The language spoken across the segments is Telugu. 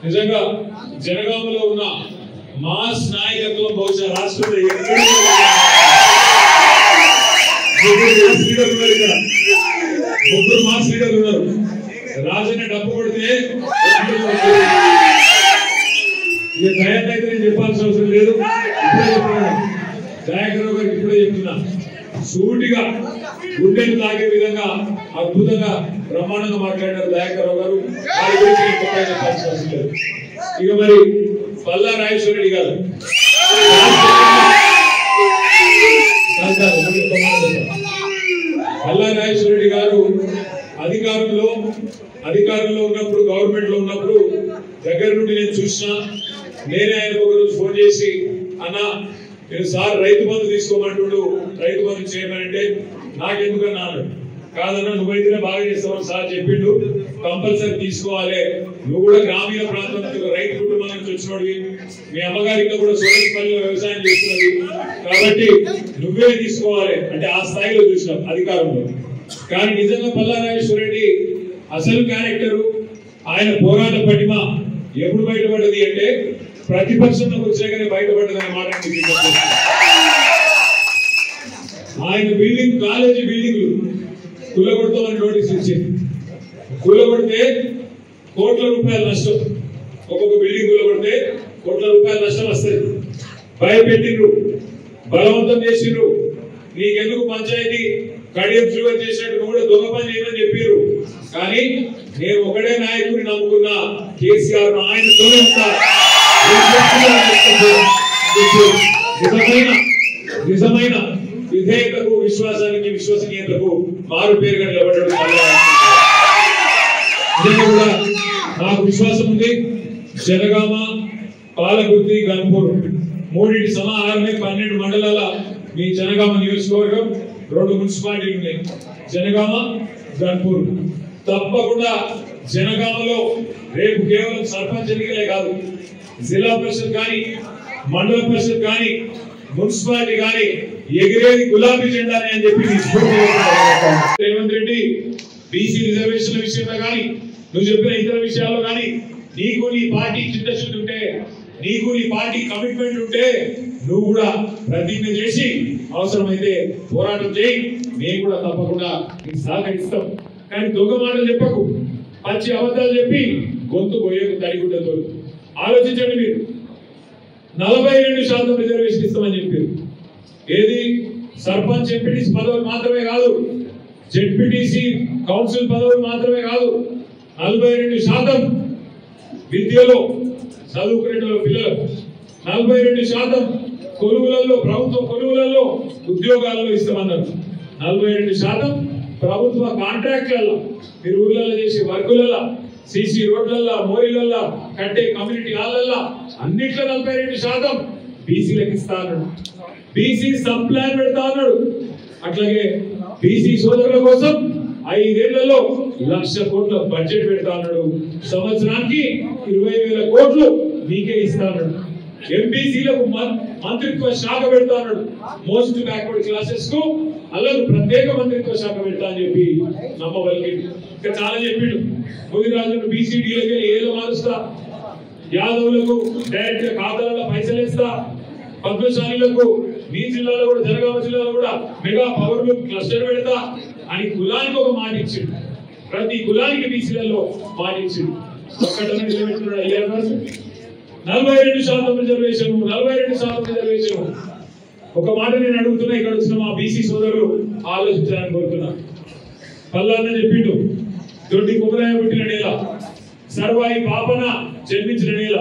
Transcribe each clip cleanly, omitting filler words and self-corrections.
నిజంగా జనగామలో ఉన్న మాస్ నాయకత్వం బహుశా రాష్ట్రంలో ముగ్గురు మాస్ లీడర్లు ఉన్నారు. రాజన్న డబ్బు కొడితే ఇక దయాకర్ అయితే నేను చెప్పాల్సిన అవసరం లేదు. ఇప్పుడే చెప్తున్నాను, దయాకర్ గారికి ఇప్పుడే చెప్తున్నా, సూటిగా గుండెలు తాగే విధంగా అద్భుతంగా బ్రహ్మాండంగా మాట్లాడారు దయాకర్ గారు. వారి గురించి నేను కొత్తగా చెప్పాల్సిన అవసరం లేదు. ఇక మరి పల్లా రాజేశ్వర రెడ్డి గారు పల్లా రాజేశ్వర రెడ్డి గారు అధికారంలో ఉన్నప్పుడు, గవర్నమెంట్ లో ఉన్నప్పుడు దగ్గర నుండి నేను చూసినా. నేనే ఆయన ఒక రోజు ఫోన్ చేసి, అన్న నేను సార్ రైతు బంధు తీసుకోమంటుడు, రైతు బంధు చేయమంటే నాకెందుకన్నా అన్నాడు. కాదన్నా నువ్వైతేనే బాగా చేస్తావని సార్ చెప్పిండు, కంపల్సరీ తీసుకోవాలి. నువ్వు కూడా గ్రామీణ ప్రాంతం రైతు కుటుంబం నుంచి వచ్చినోడివి, మీ అమ్మగారికి కూడా సోరేశ్వరంలో వ్యవసాయం చేస్తున్నది కాబట్టి నువ్వే తీసుకోవాలి అంటే ఆ స్థాయిలో చూసినాం అధికారంలో. కానీ నిజంగా పల్లా రాజేశ్వర రెడ్డి అసలు క్యారెక్టరు, ఆయన పోరాట పటిమ ఎప్పుడు బయటపడ్డది అంటే ప్రతిపక్షంలోకి వచ్చాకనే బయటపడ్డదనే మాట. ఆయన బిల్డింగ్, కాలేజీ బిల్డింగ్లు కూలగొడతామని నోటీస్ ఇచ్చింది. కూలగొడితే కోట్ల రూపాయల నష్టం, ఒక్కొక్క బిల్డింగ్ కూలగొడితే కోట్ల రూపాయల నష్టం వస్తుంది. భయపెట్టిండ్రు, బలవంతం చేసిండ్రు. నీకెందుకు పంచాయతీ కడియం శుభ్రం చేసినట్టు నువ్వు కూడా దొంగ పని చేయమని చెప్పారు. కానీ నేను ఒకడే నాయకుడిని నమ్ముకున్నా, కేసీఆర్ ఆయనతోనే ఉంటా. నిజమైన విధేయతకు, విశ్వాసానికి, విశ్వసనీయతకు మారు పేరుగా నిలబడ్డాడు. కూడా నాకు విశ్వాసం ఉంది. జనగామ, పాలకుర్తి, గన్పూర్ మూడింటి సమాహారమే 12 మండలాల మీ జనగామ నియోజకవర్గం. 2 మున్సిపాలిటీలు ఉన్నాయి, జనగామ, గన్పూర్. తప్పకుండా జనగామలో రేపు కేవలం సర్పంచ్ ఎన్నికలే కాదు, జిల్లా పరిషత్ కానీ, మండల పరిషత్ కానీ, మున్సిపాలిటీ కానీ ఎగిరేది గులాబీ జెండానే అని చెప్పి రేవంత్ రెడ్డి బీసీ రిజర్వేషన్ల విషయంలో కానీ, నువ్వు చెప్పిన ఇతర విషయాల్లో కానీ నీకు నీ పార్టీ చిత్తశుద్ధి ఉంటే, నీకు నీ పార్టీ కమిట్మెంట్ ఉంటే నువ్వు కూడా ప్రతిజ్ఞ చేసి అవసరమైతే పోరాటం చేయి. మేము కూడా తప్పకుండా నీకు సహకరిస్తాం. కానీ దొంగ మాటలు చెప్పకు, పచ్చి అబద్ధాలు చెప్పి గొంతు పోయేకు తడిగుడ్డతో. ఆలోచించండి, మీరు 42% రిజర్వేషన్ ఇస్తామని చెప్పారు. ఏది సర్పంచ్, ఎంపీటీసీ పదవులు మాత్రమే కాదు, జెడ్పీటీసీ కౌన్సిల్ పదవులు మాత్రమే కాదు, 42% విద్యలో చదువుకునే పిల్లలు, 42% కొలువులలో, ప్రభుత్వ కొలువులలో, ఉద్యోగాలలో ఇస్తామన్నారు. 42% ప్రభుత్వ కాంట్రాక్ట్లలో, మీరు ఊర్లలో చేసే వర్కులలో, సిసి రోడ్లలో, మోరీలలో కట్టే కమ్యూనిటీ హాల్లో అన్నిట్లో 42% బీసీలకు ఇస్తా అన్నాడు. బీసీ సబ్ ప్లాన్ పెడతా అన్నాడు. అట్లాగే బీసీ సోదరుల కోసం 5 ఏళ్లలో 1,00,000 కోట్ల బడ్జెట్ పెడతా అన్నాడు. సంవత్సరానికి 20,000 కోట్లు మీకే ఇస్తా అన్నాడు. ఎంపీసీలకు మంత్రిత్వ శాఖ పెడతా అన్నాడు. మోస్ట్ బ్యాక్వర్డ్ క్లాసెస్ కు అలాగే ప్రత్యేక మంత్రిత్వ శాఖ పెడతా అని చెప్పి నమ్మవలిగి ఇంకా చాలా చెప్పిండు. ముదిరాజులకు బీసీడీలకి ఏదో మారుస్తా, యాదవులకు డైరెక్ట్ ఖాతాలలో పైసలు ఇస్తా, పద్మశాలీలకు మీ జిల్లాలో కూడా, జనగామ జిల్లాలో కూడా మెగా పవర్ లూమ్ క్లస్టర్ పెడతా అని కులానికి ఒక మాట ఇచ్చిండు. ప్రతి కులానికి బీసీలలో మాట ఇచ్చిండు. ఒక్కటనే నిలబెట్టుకున్నాడు. 42% రిజర్వేషన్, 42% రిజర్వేషన్. ఒక మాట నేను అడుగుతున్నా, ఇక్కడ వచ్చిన మా బీసీ సోదరులు ఆలోచించాలని కోరుతున్నా. పల్లాన్న చెప్పిండు, దొడ్డి కుమరాయ పుట్టిన నేల, సర్వాయి పాపన జన్మించిన నేల,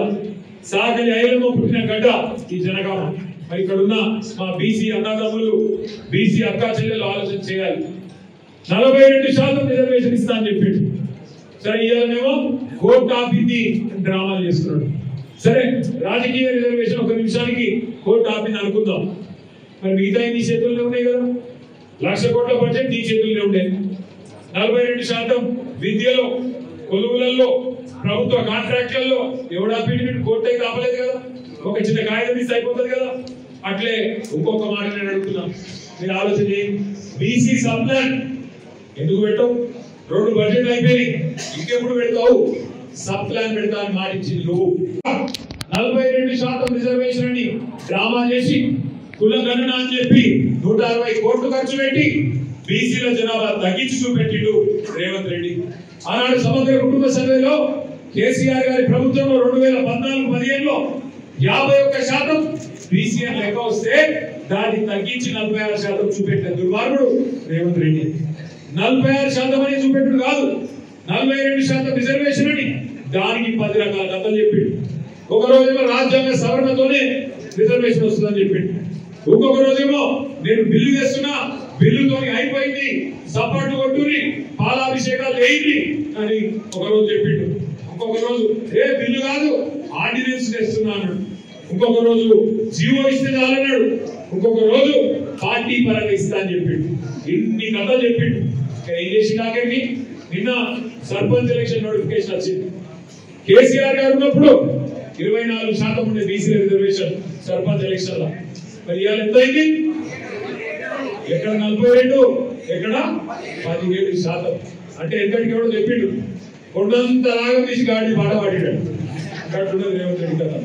సాగలి ఐలమ్మ పుట్టిన గడ్డ ఈ జనగామ. మరి ఇక్కడ ఉన్న మా బీసీ అన్నదమ్ములు, బీసీ అక్కా చెల్లెలు ఆలోచన చేయాలి. 42% రిజర్వేషన్ ఇస్తా అని చెప్పిండు. సరే, ఇవాళనేమో కోర్టు ఆపింది డ్రామాలు చేస్తున్నాడు. సరే, రాజకీయ రిజర్వేషన్ ఒక నిమిషానికి కోర్టు ఆపింది అనుకుందాం. మరి మిగతా నీ చేతుల్లో ఉన్నాయి కదా, 1,00,000 కోట్ల బడ్జెట్ నీ చేతుల్లో ఉండే. 42% విద్యలో, కొలువులలో, ప్రభుత్వ కాంట్రాక్ట్లలో ఎవడా పీడి కోర్టు అయితే ఆపలేదు కదా, ఒక చిన్న కాగితం ఇస్తే అయిపోతుంది కదా. అట్లే ఇంకొక మాట నేను అడుగుతున్నా, మీరు ఆలోచన చేయండి. బీసీ సబ్ ప్లాన్ ఎందుకు పెట్టావు? 2 బడ్జెట్లు అయిపోయినాయి, ఇంకెప్పుడు పెడతావు? సబ్ ప్లాన్ పెడతా అని మాటిచ్చింది నువ్వు 42% రిజర్వేషన్ అని డ్రామా చేసి కుల గణన అని చెప్పి 160 కోట్లు ఖర్చు పెట్టి బీసీల జనాభా తగ్గించి చూపెట్టిండు రేవంత్ రెడ్డి. ఆనాడు సమగ్ర కుటుంబ సర్వేలో కేసీఆర్ గారి ప్రభుత్వంలో 2014-15లో 51% బీసీ అని లెక్క వస్తే దాన్ని తగ్గించి 46% చూపెట్టిన దుర్మార్గుడు రేవంత్ రెడ్డి. 46% అని చూపెట్టుడు కాదు, 42% రిజర్వేషన్ అని దానికి 10 రకాల కథలు చెప్పిండు. ఒక రోజేమో రాజ్యాంగ సవరణతోనే రిజర్వేషన్ వస్తుందని చెప్పిండు. ఇంకొక రోజేమో నేను బిల్లు తెస్తున్నా, బిల్లుతో అయిపోయింది, సపోర్ట్ కొట్టుని పాలాభిషేకాలు వేయండి అని ఒక రోజు చెప్పిండు. ఇంకొక రోజు బిల్లు కాదు ఆర్డినెన్స్ తెస్తున్నాను, ఇంకొక రోజు జీవో ఇస్తే చాలన్నాడు, ఇంకొక రోజు పార్టీ పరంగా ఇస్తా అని చెప్పిండు. ఇన్ని కథలు చెప్పిండు. ఏం చేసి నాకేమి నిన్న సర్పంచ్ ఎలక్షన్ నోటిఫికేషన్ వచ్చింది. కేసీఆర్ గారు ఉన్నప్పుడు 24% ఉండే బీసీ రిజర్వేషన్ సర్పంచ్ ఎలక్షన్ లో. మరి ఇవాళ ఎంత అయింది? ఎక్కడ 42, ఎక్కడ 17%. అంటే ఎంతటికి ఎవడో చెప్పిండు, కొండంత రాగం తీసి గాడి పాట పాడాడు. అట్టున్నది రేవంత్ రెడ్డి కదా.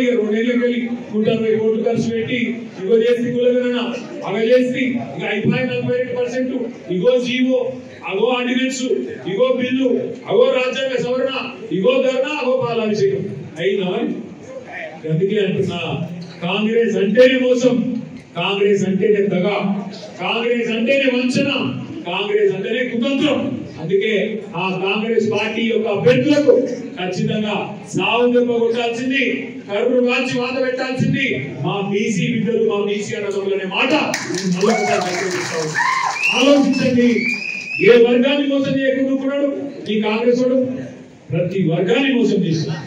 ఇక 2 ఏళ్ళకి వెళ్ళి 160 కోట్లు ఖర్చు పెట్టి ఇగో చేసి కులగణన అగ చేసి ఇక అయిపోయి 42%, ఇగో జీవో, అగో ఆర్డినెన్స్, ఇగో బిల్లు, అగో రాజ్యాంగ సవరణ, ఇగో ధర్నా, అగో పాలాభిషేకం అయినా. అందుకే అంటున్నా, కాంగ్రెస్ అంటేనే మోసం, కాంగ్రెస్ అంటేనే దగ, కాంగ్రెస్ అంటేనే వంచన, కాంగ్రెస్ అంటేనే కుతంత్రం. అందుకే ఆ కాంగ్రెస్ పార్టీ యొక్క అభ్యర్థులకు ఖచ్చితంగా సాగు దెబ్బ కొట్టాల్సింది, కరువును కాల్చి వాత పెట్టాల్సింది మా బీసీ బిడ్డలు, మా బీసీ అన్నదమ్ములనే మాట ఆలోచించండి. ఏ వర్గాన్ని మోసం చేయకుంటున్నాడు ఈ కాంగ్రెస్ వాడు? ప్రతి వర్గాన్ని మోసం చేస్తున్నారు.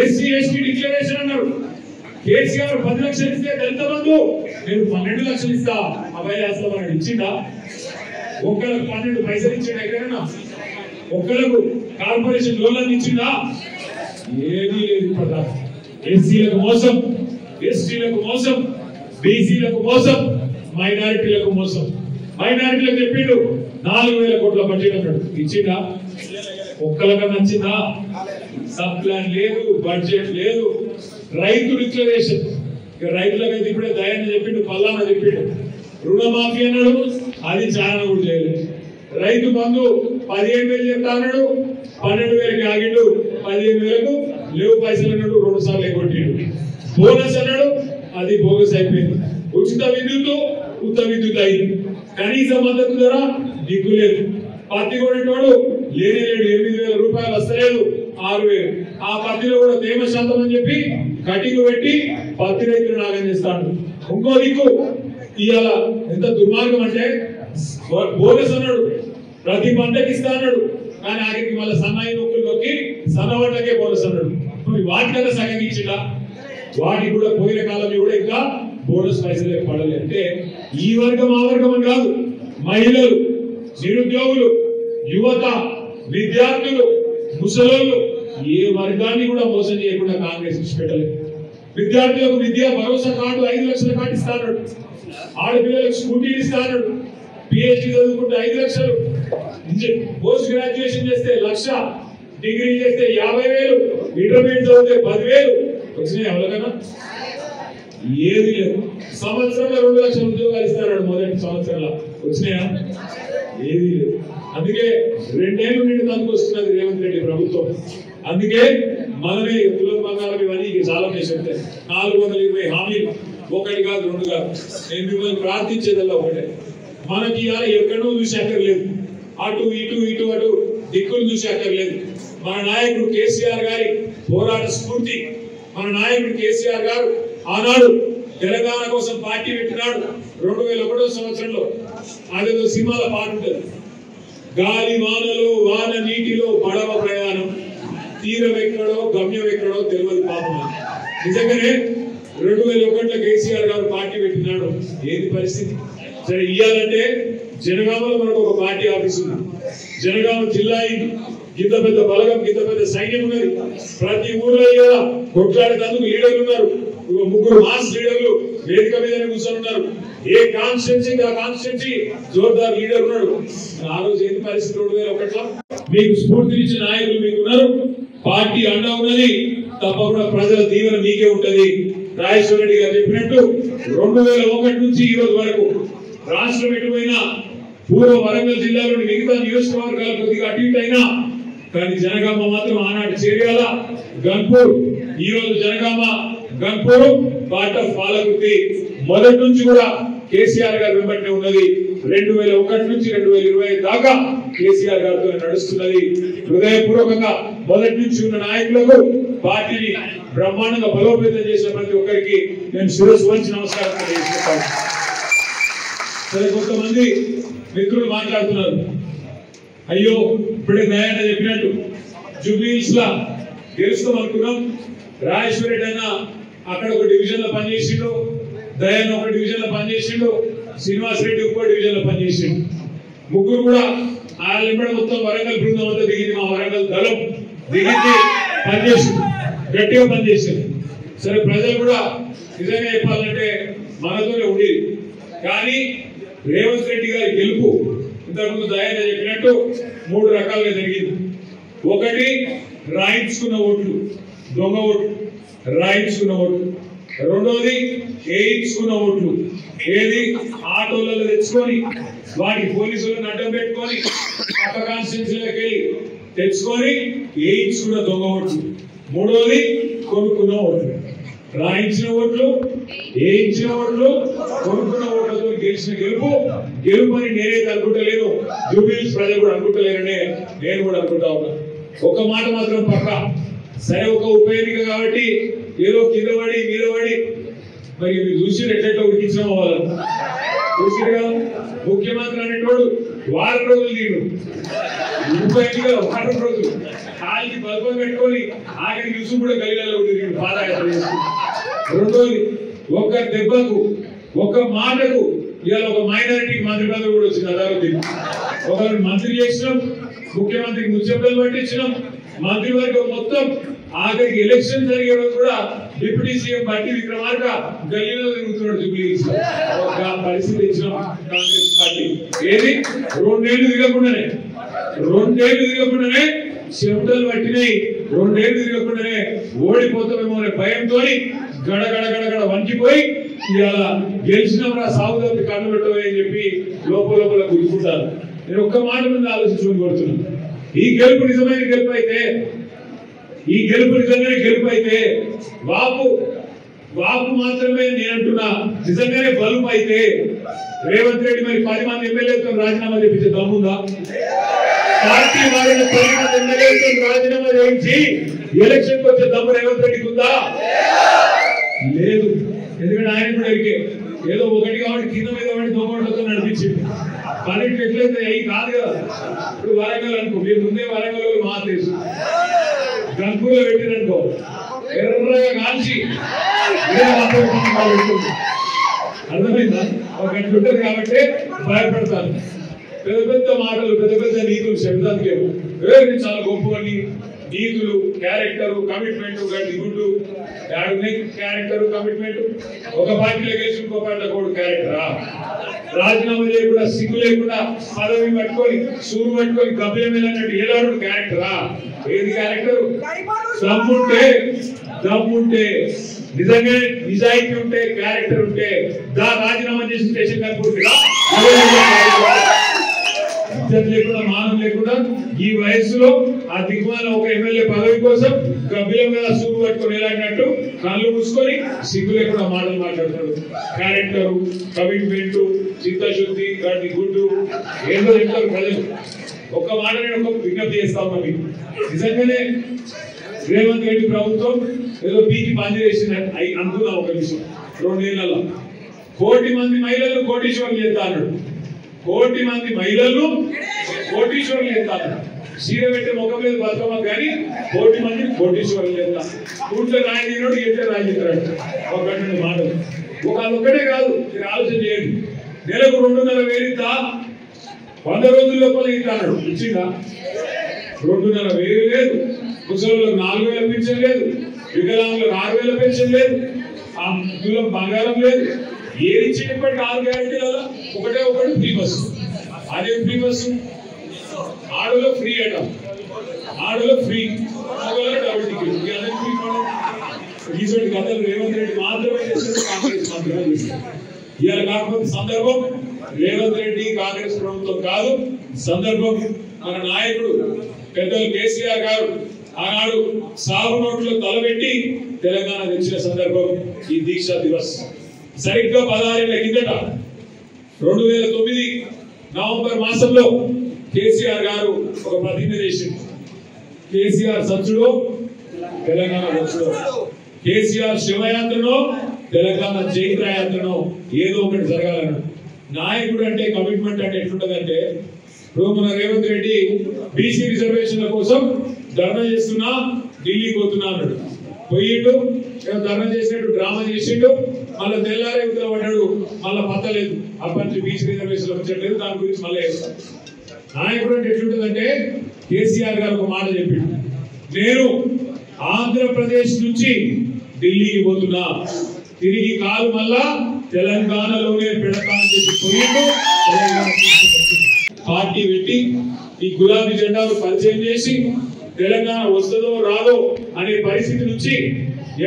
ఎస్సీ ఎస్టీ డిక్లరేషన్ అన్నారు. కేసీఆర్ 10 లక్షలు ఇస్తే దళిత బంధు నేను 12 లక్షలు ఇస్తా అభయాస్తామని ఇచ్చిందా? ఒక్కలకు 12 పైసలు ఇచ్చాడు ఎక్కడన్నా? ఒక్కలకు కార్పొరేషన్ లోన్లను ఇచ్చిందా? ఏమీ లేదు. ఇప్పుడు ఎస్సీలకు మోసం, ఎస్టీలకు మోసం, బీసీలకు మోసం, మైనారిటీలకు మోసం. మైనారిటీలకు చెప్పిండు 4000 కోట్ల బడ్జెట్ అన్నాడు, ఇచ్చిందా? ఒక్కలకు నచ్చిందా? సబ్ ప్లాన్ లేదు, బడ్జెట్ లేదు. రైతు డిక్లరేషన్, రైతులకైతే ఇప్పుడే దయాన్ని చెప్పిండు, పల్లాన చెప్పిండు. రుణమాఫీ అన్నాడు, అది చాలా కూడా చేయలేదు. రైతు బంధు 15,000 చెప్తా అన్నాడు, 12,000కి ఆగిండు, 15,000కు లేవు పైసలు అన్నాడు, 2 సార్లు ఎగ్గొట్టిండు. బోనస్ అన్నాడు, అది బోగస్ అయిపోయింది. ఉచిత విద్యుత్ ఉత్త విద్యుత్ అయింది. కనీస మద్దతు ధర దిక్కు లేదు. పత్తి కొనేటోడు లేని లేడు, 8,000 రూపాయలు వస్తలేదు, 6,000. ఆ పత్తిలో కూడా తేమ శాతం అని చెప్పి కటింగ్ పెట్టి పత్తి రైతులు నాగం చేస్తాడు. ఇంకో దిక్కు ఇవాళ ఎంత దుర్మార్గం అంటే బోనస్ అన్నాడు, ప్రతి పంటకి ఇస్తా అన్నాడు, కానీ ఆఖరికి మళ్ళీ సన్నాయి నొక్కులు నొక్కి సన్న పంటకే బోనస్ అన్నాడు. మరి వాటికన్నా సగం ఇచ్చిందా? వాటికి కూడా పోయిన కాలంలో కూడా ఇంకా బోనస్ పైసలు పడలేదు. అంటే ఈ వర్గం ఆ వర్గం అని కాదు, మహిళలు, నిరుద్యోగులు, యువత, విద్యార్థులు, ముసలోళ్ళు ఏ వర్గాన్ని కూడా మోసం చేయకుండా కాంగ్రెస్ ఇచ్చిపెట్టలేదు. విద్యార్థులకు విద్యా భరోసా కార్డు 5 లక్షల కార్డు ఇస్తాడు, ఆడపిల్లలకు స్కూటీలు ఇస్తాడు, పిహెచ్డి చదువుకుంటే 5 లక్షలు, పోస్ట్ గ్రాడ్యుయేషన్ చేస్తే 1,00,000, డిగ్రీ చేస్తే 50,000, ఇంటర్మీడియట్ చదివితే 10,000 వచ్చినాయి. ఎవరికైనా ఏది లేదు. సంవత్సరంలో 2 లక్షల ఉద్యోగాలు ఇస్తాడు, మొదటి సంవత్సరంలో వచ్చినాయా? ఏది లేదు. అందుకే 2 ఏళ్ళు నుండి తనుకొస్తున్నది రేవంత్ రెడ్డి ప్రభుత్వం. అందుకే మనమే తులం బంగారం ఇవన్నీ చాలా చెప్తాయి. 420 హామీలు, 1 కాదు 2 కాదు. నేను మిమ్మల్ని ప్రార్థించేదల్లా ఒకటే, మనకి ఇవాళ ఎక్కడో చూసి అక్కర్లేదు, అటు ఇటు ఇటు అటు దిక్కులు చూసి అక్కర్లేదు. మన నాయకుడు కేసీఆర్ గారి పోరాట స్ఫూర్తి, మన నాయకుడు కేసీఆర్ గారు ఆనాడు తెలంగాణ కోసం పార్టీ పెట్టినాడు 2001వ సంవత్సరంలో. అదేదో సినిమాల పాట ఉంటుంది, గాలి వానలో వాన నీటిలో పడవ ప్రయాణం, తీరం ఎక్కడో గమ్యం ఎక్కడో తెలియదు పాపం. నిజంగానే 2001లో కేసీఆర్ గారు పార్టీ పెట్టినాడు. ఏది పరిస్థితి? సరే, ఇయ్యాలంటే జనగామలో మనకు ఒక పార్టీ ఆఫీస్ ఉంది. జనగామ జిల్లా ఇంత పెద్ద బలగం, ఇంత పెద్ద సైన్యం ఉన్నది. ప్రతి ఊర్లో ఇవాళ కొట్లాడేందుకు లీడర్లు ఉన్నారు. 3 మాస్ లీడర్లు వేదిక మీదనే కూర్చొని ఉన్నారు. ఏ కాన్స్టిట్యున్సీ ఆ కాన్స్టిట్యున్సీ జోర్దార్ లీడర్ ఉన్నాడు. ఆ రోజు ఏంటి పరిస్థితి? 2001లో మీకు స్ఫూర్తినిచ్చిన నాయకులు మీకున్నారు, పార్టీ అండ ఉన్నది, తప్పకుండా ప్రజల దీవెన మీకే ఉంటది. రాజేశ్వర రెడ్డి గారు చెప్పినట్టు 2001 నుంచి ఈ రోజు వరకు రాష్ట్రం ఎటువైనా పూర్వ వరంగల్ జిల్లాలోని మిగతా నియోజకవర్గాలు కొద్దిగా అటు ఇటు అయినా కానీ జనగామ మాత్రం ఆనాడు చేర్యాల గన్పూర్, ఈ రోజు జనగామ గన్పూర్ పార్ట్ ఆఫ్ పాలకుర్తి మొదటి నుంచి కూడా కేసీఆర్ గారు వెంబడి ఉన్నది. 2001 నుంచి 2025 దాకా కేసీఆర్ గారితో నడుస్తున్నది. హృదయపూర్వకంగా మొదటి నుంచి ఉన్న నాయకులకు పార్టీని బ్రహ్మాండంగా బలోపేతం చేసిన ప్రతి ఒక్కరికి నేను శిరస్సు వంచి నమస్కారం తెలియజేస్తాను. సరే, కొంతమంది మిత్రులు మాట్లాడుతున్నారు, అయ్యో ఇప్పుడే దయాన చెప్పినట్టు జూబ్లీహిల్స్ లా గెలుస్తాం అనుకున్నాం, రాజేశ్వర రెడ్డి అన్న అక్కడ ఒక డివిజన్ లో పనిచేసిండు, దయాన ఒక డివిజన్ లో పనిచేసిండు, శ్రీనివాస్ రెడ్డి ఇంకో డివిజన్ లో పనిచేసిండు. ముగ్గురు కూడా వాళ్ళ మొత్తం వరంగల్ బృందం అంతా దిగింది, మా వరంగల్ దళం దిగింది, పనిచేసింది, గట్టిగా పనిచేసింది. సరే, ప్రజలు కూడా నిజంగా చెప్పాలంటే మనతోనే ఉండేది. కానీ రేవంత్ రెడ్డి గారి గెలుపు ఇంతకుముందు దయాన చెప్పినట్టు 3 రకాలుగా జరిగింది. ఒకటి రాయించుకున్న ఓట్లు, దొంగ ఓట్లు, రాయించుకున్న ఓట్లు. రెండోది వేయించుకున్న ఓట్లు, ఏది ఆటోలలో తెచ్చుకొని వాటి పోలీసులను అడ్డం పెట్టుకొని పక్క కాన్స్టిట్యూన్సీలోకి వెళ్ళి తెచ్చుకొని వేయించుకున్న దొంగ ఓట్లు. మూడోది కొనుక్కున్న ఓట్లు. రాయించిన ఓట్లు, వేయించిన ఓట్లు, కొనుక్కున్న ఓట్లతో గెలిచిన గెలుపు అని నేనైతే అనుకుంటలేను, జూబ్లీహిల్స్ ప్రజలు కూడా అనుకుంటలేరనే నేను కూడా అనుకుంటా ఉన్నా. ఒక మాట మాత్రం పక్క, సరే ఒక ఉప ఎన్నిక కాబట్టి ఏదో కింద పడి మీద పడి మరి మీరు చూసి ఎట్లా ఉడికించిన వాళ్ళు చూసి కదా. ముఖ్యమంత్రి అనేటోడు వారం రోజులు తీరు, ఉప ఎన్నిక వారం రోజులు కాలికి బల్బం పెట్టుకొని ఆఖరి యూసు కూడా గలీలలో తిరిగి పాదయాత్ర చేస్తుంది. రెండోది ఒక దెబ్బకు ఒక మాటకు ఇవాళ ఒక మైనారిటీకి మంత్రి పదవి కూడా వచ్చింది. అదారు ఒకరు మంత్రి చేసినాం, ముఖ్యమంత్రికి ముచ్చట్లు పట్టించినాం, మంత్రివర్గం మొత్తం ఆఖరికి ఎలక్షన్ జరిగే రోజు కూడా డిప్యూటీ సీఎం బట్టి విక్రమార్క గల్లీలో తిరుగుతున్నాడు జూబ్లీహిల్స్. ఒక పరిస్థితి ఇచ్చినాం కాంగ్రెస్ పార్టీ. ఏది 2 ఏళ్ళు తిరగకుండానే చెమటలు పట్టినాయి. 2 ఏళ్ళు తిరగకుండానే ఓడిపోతామేమో అనే భయంతో గడగడ వంచిపోయి ఇవాళ గెలిచినప్పుడు సాగు తప్పి కన్ను పెట్టమని చెప్పి లోపల గుర్తుకుంటారు. నేను ఒక్క మాట మీద ఆలోచించుకొని కోరుతున్నాను, ఈ గెలుపు నిజమైన గెలుపు అయితే వాపు మాత్రమే నేనంటున్నా, నిజంగానే బలుపు అయితే రేవంత్ రెడ్డి మరి 10 మంది ఎమ్మెల్యేలతో రాజీనామా చేయించే దమ్ముందా? పార్టీ వారిని 10 మంది ఎమ్మెల్యేలతో రాజీనామా చేయించి ఎలక్షన్ వచ్చే దమ్ము రేవంత్ రెడ్డికి ఉందా? లేదు. ఎందుకంటే ఆయన కూడా ఏదో ఒకటి కాబట్టి కింద మీద పడి దొంగతో నడిపించింది. పన్నెండు ఎట్లయితే అవి కాదు కదా. ఇప్పుడు వరంగల్ అనుకో, మీరు ముందే వరంగల్ మా తెలుసు గన్పూర్లో పెట్టిరనుకో, ఎర్రగా కాల్చి అర్థమైందా? ఒక గంట ఉంటుంది కాబట్టి భయపడతాను. పెద్ద మాటలు, పెద్ద నీతులు శబ్దానికి చాలా గొప్పని నీతులు, క్యారెక్టర్, కమిట్మెంట్, గడ్డి గుడ్డు క్యారెక్టర్, కమిట్మెంట్. ఒక పార్టీలో గెలిచి ఇంకో పార్టీలో కూడా క్యారెక్టరా? రాజీనామా చేయకుండా, సిగ్గు లేకుండా పదవి పట్టుకొని సూరు పట్టుకొని గబ్బిల మీద అన్నట్టు ఏలాడు క్యారెక్టరా? ఏది క్యారెక్టర్? దమ్ముంటే నిజంగా నిజాయితీ ఉంటే, క్యారెక్టర్ ఉంటే రాజీనామా చేసి స్టేషన్ కనుకుంటున్నా. లేకుండా మానం లేకుండా ఈ వయస్సులో ఆ దిగుమాన ఒక ఎమ్మెల్యే పదవి కోసం గబ్బిలం మీద సూరు పట్టుకొని ఎలాంటినట్టు కళ్ళు మూసుకొని సిగ్గు లేకుండా మాటలు మాట్లాడుతాడు. క్యారెక్టర్, కమిట్మెంట్, చిత్తశుద్ధి, గడ్డి గుడ్డు ఏదో చెప్తారు ప్రజలు. ఒక్క మాట నేను ఒక విజ్ఞప్తి చేస్తా ఉన్నా మీకు, నిజంగానే రేవంత్ రెడ్డి ప్రభుత్వం ఏదో పీకి పని చేసింది అనుకున్నాం. ఒక విషయం, 2 ఏళ్లలో 1 కోటి మంది మహిళలు కోటీశ్వరులు చేస్తా అన్నాడు. 1 కోటి మంది మహిళలు కోటీశ్వరులు చేస్తారు. సీర పెట్టే ముఖం మీద బతుకమ్మ కానీ 1 కోటి మంది కోటీశ్వరులు చేస్తారు. కూర్చో రాయి తినోడు ఎట్టే రాయి తింటాడు. ఒక మాటలు ఒక్కటే కాదు, మీరు ఆలోచన చేయండి. నెలకు 2,500 ఇస్తా, 100 రోజుల లోపల ఇస్తాడు. ఇచ్చిందా? 2,500 లేదు. ముసలిలకు 4,000 పెన్షన్ లేదు, వికలాంగులకు 6,000 పెన్షన్ లేదు, ఆ తులం బంగారం లేదు. ఏది ఇచ్చినప్పటికీ 6 గ్యారెంటీలలో ఒకటి ఫ్రీ బస్సు. అదే ఫ్రీ బస్సు. ఆడ ఆడలో ఫ్రీ అట, ఆడలో ఫ్రీ, మగవాళ్ళు డబుల్ టికెట్. ఈసోటి కథలు రేవంత్ రెడ్డి మాత్రమే చేస్తారు, కాంగ్రెస్ మాత్రమే చేస్తారు. ఇవాళ కాకపోతే సందర్భం రేవంత్ రెడ్డి కాంగ్రెస్ ప్రభుత్వం కాదు, సందర్భం మన నాయకుడు పెద్దలు కేసీఆర్ గారు ఆనాడు సాగు నోట్లో తలబెట్టి తెలంగాణ తెచ్చిన సందర్భం ఈ దీక్షా దివస్. సరిగ్గా 16 ఏళ్ల కిందట 2009 నవంబర్ మాసంలో కేసీఆర్ గారు ఒక ప్రతిజ్ఞ చేసింది. కేసీఆర్ సచ్చుడో తెలంగాణ వచ్చుడో, కేసీఆర్ శివయాత్రనో తెలంగాణ జైత్రయాత్రనో ఏదో ఒకటి జరగాలను. నాయకుడు అంటే కమిట్మెంట్ అంటే ఎట్లుంటదంటే, ఇప్పుడు మన రేవంత్ రెడ్డి బీసీ రిజర్వేషన్ల కోసం ధర్నా చేస్తున్నా ఢిల్లీకి పోతున్నా అన్నాడు. పోయిండు, ధర్నా చేసినట్టు డ్రామా చేసిండు, మళ్ళీ తెల్లారే ఉత్తర పడ్డాడు, మళ్ళీ పత్తలేదు. అప్పటి నుంచి బీసీ రిజర్వేషన్లు వచ్చట్లేదు, దాని గురించి మళ్ళీ వేస్తాను. నాయకుడు అంటే ఎట్లుంటదంటే, కేసీఆర్ గారు ఒక మాట చెప్పిండు, నేను ఆంధ్రప్రదేశ్ నుంచి ఢిల్లీకి పోతున్నా, తిరిగి కాలు మళ్ళా తెలంగాణలోనే పెడతా అని చెప్పి పోయిండు. పార్టీ పెట్టి ఈ గులాబీ జెండాను పరిచయం చేసి తెలంగాణ వస్తుందో రాదో అనే పరిస్థితి నుంచి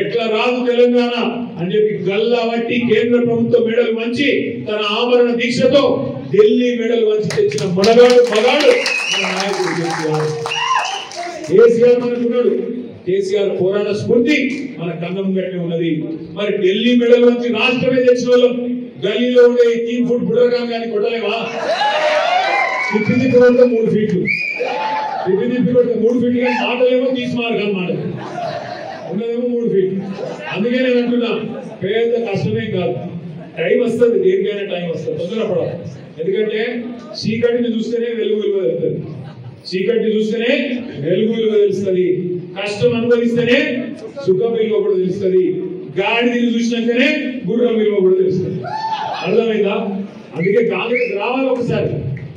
ఎట్లా రాదు తెలంగాణ అని చెప్పి గల్లా వట్టి కేంద్ర ప్రభుత్వం మెడలు వంచి తన ఆమరణ దీక్షతో ఢిల్లీ మెడలు వంచి తెచ్చిన మగాడు మన నాయకుడు కేసీఆర్. కేసీఆర్ మనకున్నాడు, కేసీఆర్ పోరాట స్ఫూర్తి మన కన్నం గట్టి ఉన్నది. మరి ఢిల్లీ మెడల్ వచ్చి రాష్ట్రమే తెచ్చిన వాళ్ళం గల్లీలో ఉండే 3 ఫుట్ బుడరకాం కానీ కొట్టలేవా? తిప్పి కొడితే 3 ఫీట్లు, తిప్పి కొడితే 3 ఫీట్లు, కానీ మాటలేమో తీసుమారు కానీ మాట ఉన్నదేమో 3 ఫీట్లు. అందుకే నేను అంటున్నా, పేద కష్టమే కాదు, టైం వస్తుంది, దేనికైనా టైం వస్తుంది, తొందరపడాలి. ఎందుకంటే చీకటిని చూస్తేనే వెలుగు విలువ తెలుస్తుంది, చీకటిని చూస్తేనే వెలుగు విలువ తెలుస్తుంది, కష్టం అనుభవిస్తేనే సుఖం విలువ కూడా తెలుస్తుంది, గాడిని చూసినాకనే గుర్రం విలువ కూడా తెలుస్తుంది. అర్థమైందా? అందుకే కాంగ్రెస్ రావాలి, ఒకసారి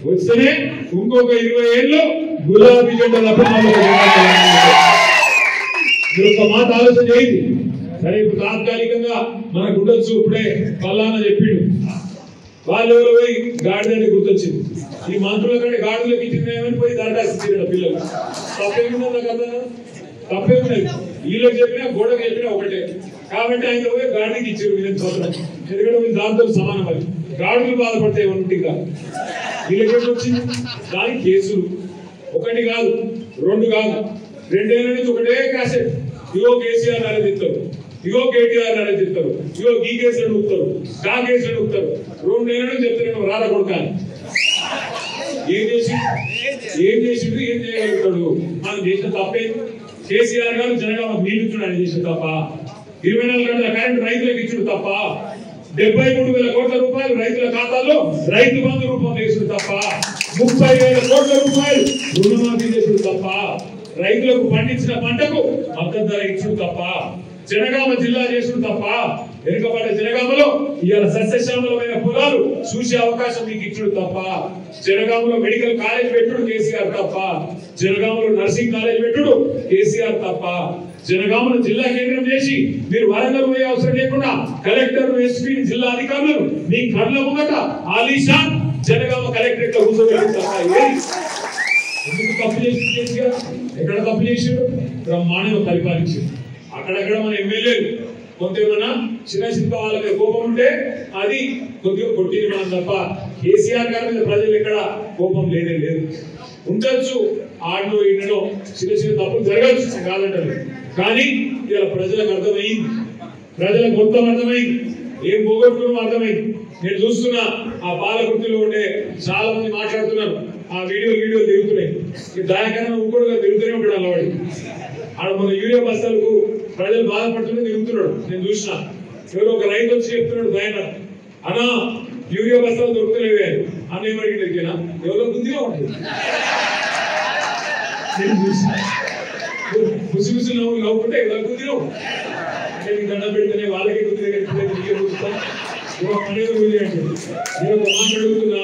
వస్తేనే ఇంకొక 20 ఏళ్ళు గులాబీ జెండా తప్ప ఒక మాట ఆలోచన చేయండి. సరే, ఇప్పుడు తాత్కాలికంగా మనకు ఉండొచ్చు, ఇప్పుడే పల్లానా చెప్పిండు, వాళ్ళు పోయి గాడిదని గుర్తొచ్చింది. ఈ మంత్రుల కంటే గాడిలోకి ఇచ్చిందేమని పోయి దరఖాస్తు ఇచ్చిన పిల్లలు. తప్పేముందో నాకు అర్థం, తప్పేమున్నది, వీళ్ళకి చెప్పినా గోడకు చెప్పినా ఒకటే. కాబట్టి ఆయన పోయి గాడికి ఇచ్చారు వినతి. ఎందుకంటే వీళ్ళు దాంతో సమానం, అది గాడులు బాధపడితే ఏమన్నా వీళ్ళకి వచ్చింది. దానికి కేసులు ఒకటి కాదు, 2 కాదు, 2 ఏళ్ళ నుంచి ఒకటే కాసేపు, ఇగో కేసీఆర్ అరెదిస్తారు, ఇగో కేటీఆర్ అరెదిస్తారు, ఇగో ఈ కేసులు నూపుతారు, గా కేసులు నూపుతారు. 2 ఏళ్ళ నుంచి చెప్తారు రారా కొడుకాని. ఏం చేసిండు, ఏం చేయగలుగుతాడు? మనం చేసిన తప్పే. కేసీఆర్ గారు జనగామ నీళ్ళు ఇచ్చుడు ఆయన చేసిన తప్ప, 24 గంటల కరెంట్ రైతులకు ఇచ్చుడు తప్ప, 73,000 కోట్ల రూపాయలు రైతుల ఖాతాల్లో రైతు బంధు రూపంలో వేసుడు తప్ప, 30,000 కోట్ల రూపాయలు రుణమాఫీ చేసుడు తప్ప, రైతులకు పండించిన పంటకు మద్దతు ధర ఇచ్చుడు తప్ప, జనగామ జిల్లా చేసుడు తప్ప, వెనుకబడ్డ జనగామలో ఇవాళ సస్యశ్యామలమైన పొలాలు చూసే అవకాశం మీకు ఇచ్చుడు తప్ప, జనగామలో మెడికల్ కాలేజ్ పెట్టుడు కేసీఆర్ తప్ప, జనగామలో నర్సింగ్ కాలేజ్ పెట్టుడు కేసీఆర్ తప్ప, జనగామను జిల్లా కేంద్రం చేసి మీరు వరంగల్ పోయే అవసరం లేకుండా కలెక్టర్, ఎస్పీ, జిల్లా అధికారులు మీ కళ్ళ ముంగట ఆలీషాన్ జనగామ కలెక్టరేట్ లో కూర్చోబెట్టి తప్ప ఎందుకు తప్పు చేసి కేసీఆర్? ఎక్కడ తప్పు చేసాడు? బ్రహ్మాండంగా పరిపాలించాడు. అక్కడక్కడ మన ఎమ్మెల్యేలు కొంతేమన్నా చిన్న చిన్న వాళ్ళ మీద కోపం ఉంటే అది కొద్దిగా కొట్టింది మనం తప్ప, కేసీఆర్ గారి మీద ప్రజలు ఎక్కడ కోపం లేదే లేదు. ఉండొచ్చు ఆడలో ఈడలో చిన్న చిన్న తప్పులు జరగచ్చు, కాదంటారు. కానీ ఇలా ప్రజలకు అర్థమైంది, ప్రజలకు మొత్తం అర్థమైంది, ఏం పోగొట్టుకున్నాం అర్థమైంది. నేను చూస్తున్నా ఆ పాలకుర్తిలో ఉండే చాలా మంది మాట్లాడుతున్నారు, ఆ వీడియోలు తిరుగుతున్నాయి. దానికన్నా ఇంకోటిగా తిరుగుతూనే ఉంటాడు అల్లవాడి. ఆడ మన యూరియా బస్తాలకు ప్రజలు బాధపడుతుంటే తిరుగుతున్నాడు. నేను చూసిన ఎవరో ఒక రైతు వచ్చి చెప్తున్నాడు, ఆయన అన్నా యూరియా బస్తాలు దొరుకుతలేవే అన్న ఏమడికి దొరికేనా ఎవరో బుద్ధిగా ఉంటుంది. నేను చూసిన ముసి నవ్వుకుంటే ఎవరో బుద్ధిలో అంటే దండ పెడితేనే వాళ్ళకి గుర్తు దగ్గర మాట్లాడుతున్నా